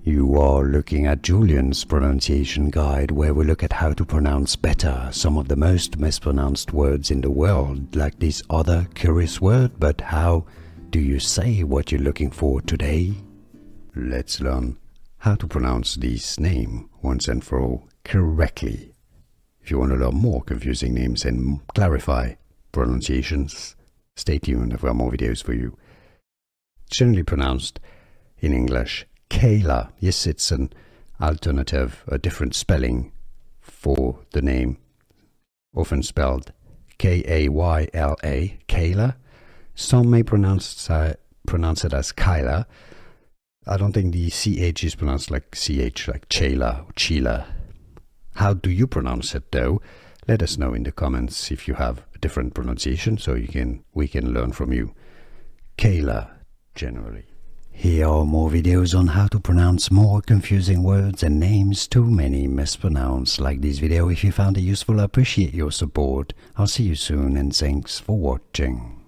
You are looking at Julian's pronunciation guide, where we look at how to pronounce better some of the most mispronounced words in the world, like this other curious word. But how do you say what you're looking for today? Let's learn how to pronounce this name once and for all correctly. If you want to learn more confusing names and clarify pronunciations, stay tuned, I've got more videos for you. It's generally pronounced in English Chaela. Yes, it's an alternative, a different spelling for the name, often spelled K-A-Y-L-A, Chaela. Some may pronounce it as Kyla. I don't think the CH is pronounced like CH, like Chaela or Chila. How do you pronounce it though? Let us know in the comments if you have a different pronunciation, so we can learn from you. Chaela, generally. Here are more videos on how to pronounce more confusing words and names too many mispronounced. Like this video if you found it useful. I appreciate your support. I'll see you soon and thanks for watching.